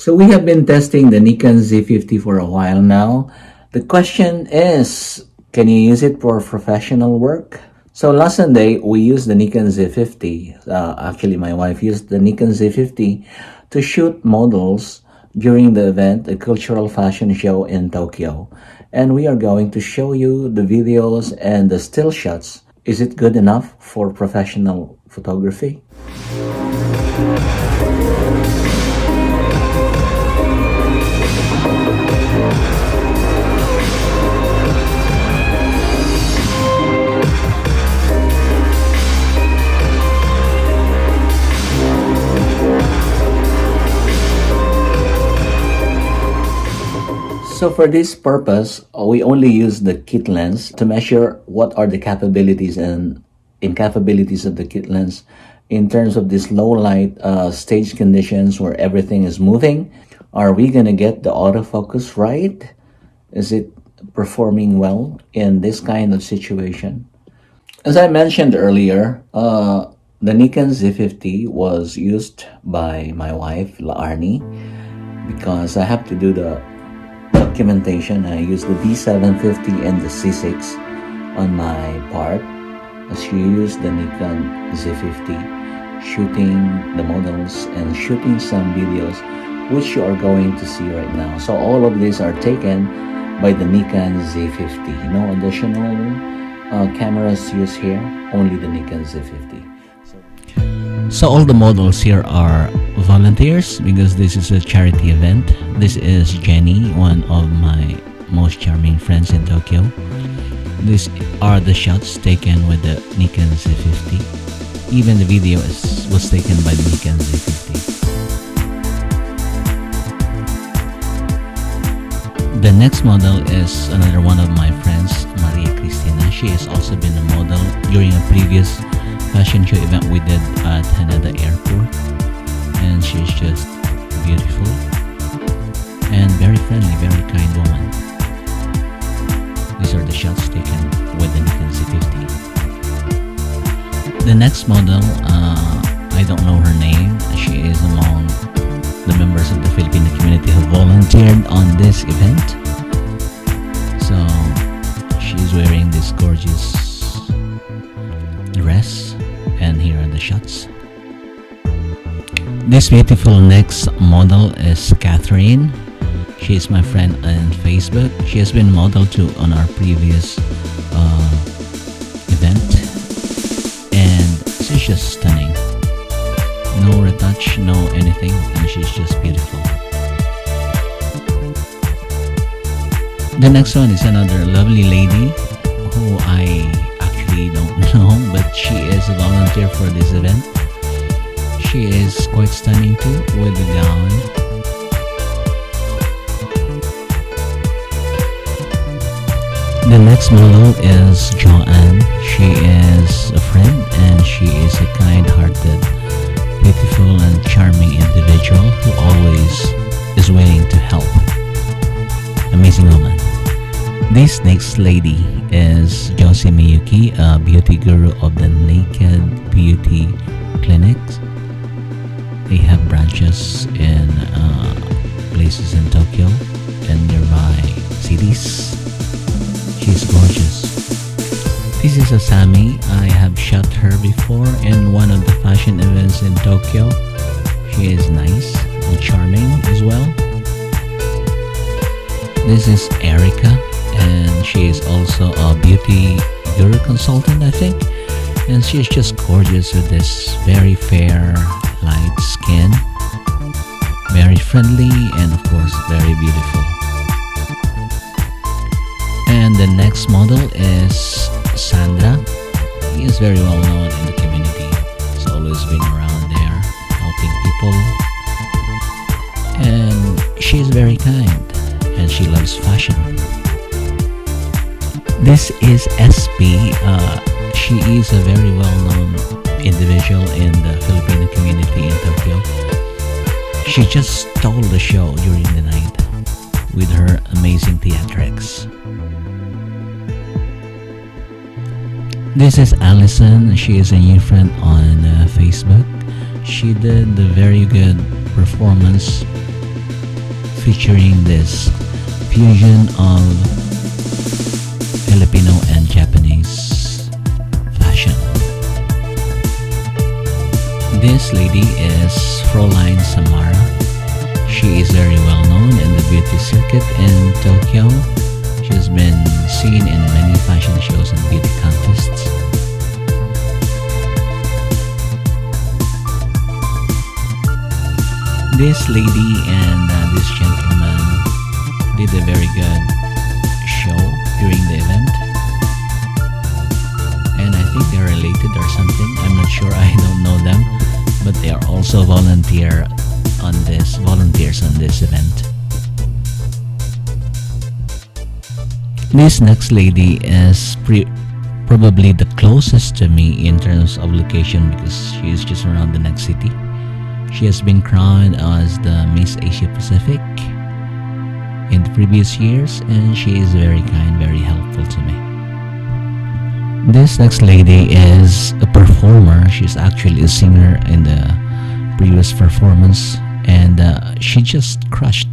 So we have been testing the Nikon Z50 for a while now. The question is, can you use it for professional work? So last Sunday, we used the Nikon Z50. Actually, my wife used the Nikon Z50 to shoot models during the event, a cultural fashion show in Tokyo. And we are going to show you the videos and the still shots. Is it good enough for professional photography? So for this purpose, we only use the kit lens to measure what are the capabilities and incapabilities of the kit lens in terms of this low light stage conditions where everything is moving. Are we gonna get the autofocus right? Is it performing well in this kind of situation? As I mentioned earlier, the Nikon Z50 was used by my wife, Laarni, because I have to do the documentation. I use the D750 and the C6 on my part, as she used the Nikon Z50 shooting the models and shooting some videos which you are going to see right now. So all of these are taken by the Nikon Z50. No additional cameras used here, only the Nikon Z50. So all the models here are volunteers because this is a charity event. This is Jenny, one of my most charming friends in Tokyo. These are the shots taken with the Nikon Z50. Even the video was taken by the Nikon Z50. The next model is another one of my friends, Maria Cristina. She has also been a model during a previous fashion show event we did at Haneda Airport, and she's just beautiful and very friendly, very kind woman. These are the shots taken with the Nikon Z50. The next model, I don't know her name. She is among the members of the Filipino community who volunteered on this event. So she's wearing this gorgeous dress, and here are the shots. This beautiful next model is Catherine. She is my friend on Facebook. She has been modeled too on our previous event, and she's just stunning. No retouch, no anything, and she's just beautiful. The next one is another lovely lady who I don't know, but she is a volunteer for this event. She is quite stunning too with the gown. The next model is Joanne. She is a friend and she is a kind-hearted, beautiful and charming individual who always is willing to help. Amazing woman. This next lady is Josie Miyuki, a beauty guru of the Naked Beauty Clinics. They have branches in places in Tokyo and nearby cities. She's gorgeous. This is Asami. I have shot her before in one of the fashion events in Tokyo. She is nice and charming as well. This is Erica, and she is also a beauty guru consultant, I think, and she is just gorgeous with this very fair light skin, very friendly, and of course very beautiful. And the next model is Sandra. He is very well known in the community. He's always been around there helping people, and she is very kind and she loves fashion. This is SP. She is a very well-known individual in the Filipino community in Tokyo. She just stole the show during the night with her amazing theatrics. This is Allison. She is a new friend on Facebook. She did the very good performance featuring this fusion of Filipino and Japanese fashion. This lady is Fräulein Samara. She is very well known in the beauty circuit in Tokyo. She has been seen in many fashion shows and beauty contests. This lady and this gentleman did a very good show during the event, and I think they're related or something. I'm not sure, I don't know them, but they are also volunteers on this event. This next lady is probably the closest to me in terms of location because she is just around the next city. She has been crowned as the Miss Asia Pacific in the previous years, and she is very kind, very helpful to me. This next lady is a performer. She's actually a singer in the previous performance, and she just crushed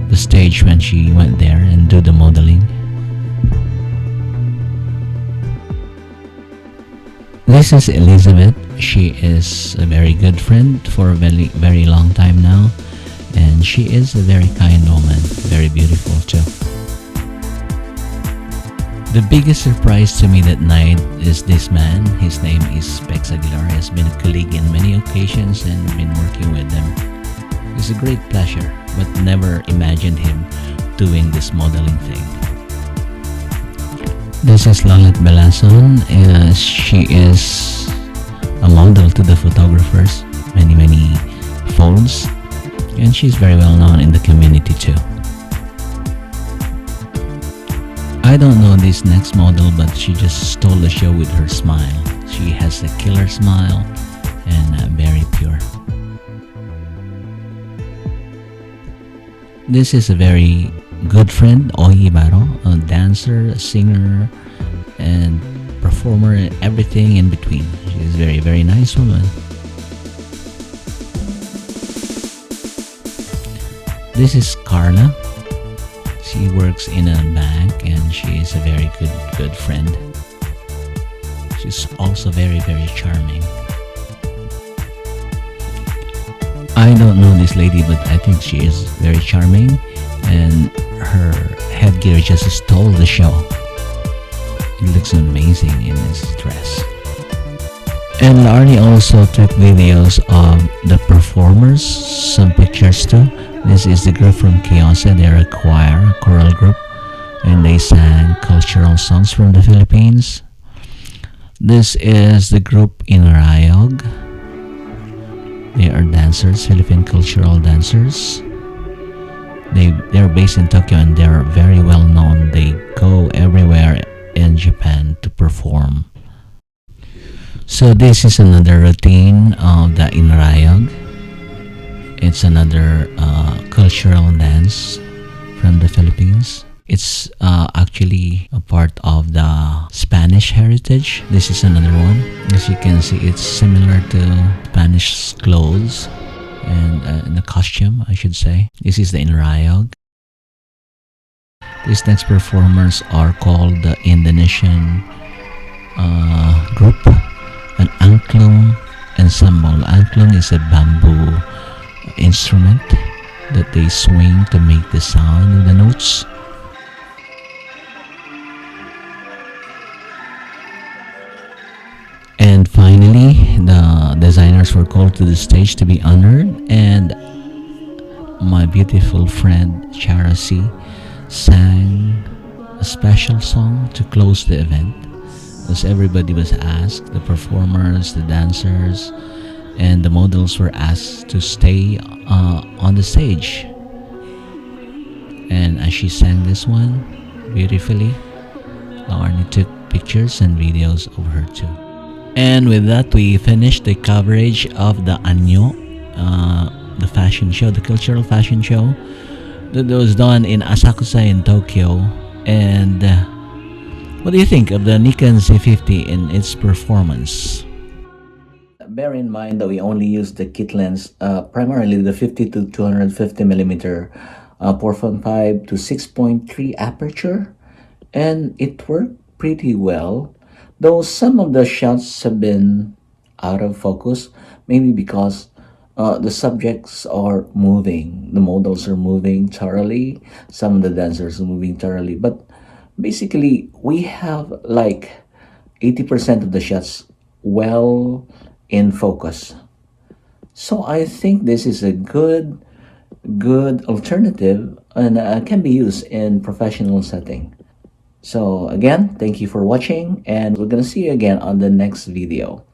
the stage when she went there and do the modeling. This is Elizabeth. She is a very good friend for a very, very long time now, and she is a very kind woman, very beautiful too. The biggest surprise to me that night is this man. His name is Pex Aguilar. He has been a colleague in many occasions and been working with them. It's a great pleasure, but never imagined him doing this modeling thing. This is Lolet Belason. She is a model to the photographers, many folds, and she's very well known in the community too. I don't know this next model, but she just stole the show with her smile. She has a killer smile and very pure. This is a very good friend, Oyi Baro, a dancer, a singer, and performer, and everything in between. She's a very, very nice woman. This is Carla. She works in a bank and she is a very good friend. She's also very, very charming. I don't know this lady, but I think she is very charming, and her headgear just stole the show. It looks amazing in this dress. And Laarni also took videos of the performers, some pictures too. This is the group from Kiosa. They're a choir, a choral group, and they sang cultural songs from the Philippines. This is the group in Rayog. They are dancers, Philippine cultural dancers. They're based in Tokyo and they're very well known. They go everywhere in Japan to perform. So this is another routine of the Inrayog. It's another cultural dance from the Philippines. It's actually a part of the Spanish heritage. This is another one. As you can see, it's similar to Spanish clothes and the costume, I should say. This is the Inrayog. These next performers are called the Indonesian group, an angklung ensemble. Angklung is a bamboo instrument that they swing to make the sound of the notes. And finally, the designers were called to the stage to be honored, and my beautiful friend Charasi sang a special song to close the event, as everybody was asked, the performers, the dancers, and the models were asked to stay on the stage. And as she sang this one beautifully, Laarni took pictures and videos of her too. And with that, we finished the coverage of the Anyo, the fashion show, the cultural fashion show that was done in Asakusa in Tokyo. And what do you think of the Nikon Z50 in its performance? Bear in mind that we only use the kit lens, primarily the 50 to 250 millimeter 4.5 to 6.3 aperture, and it worked pretty well. Though some of the shots have been out of focus, maybe because the subjects are moving, the models are moving thoroughly, some of the dancers are moving thoroughly, but basically we have like 80% of the shots well in focus. So I think this is a good alternative and can be used in professional setting. So again, thank you for watching and we're gonna see you again on the next video.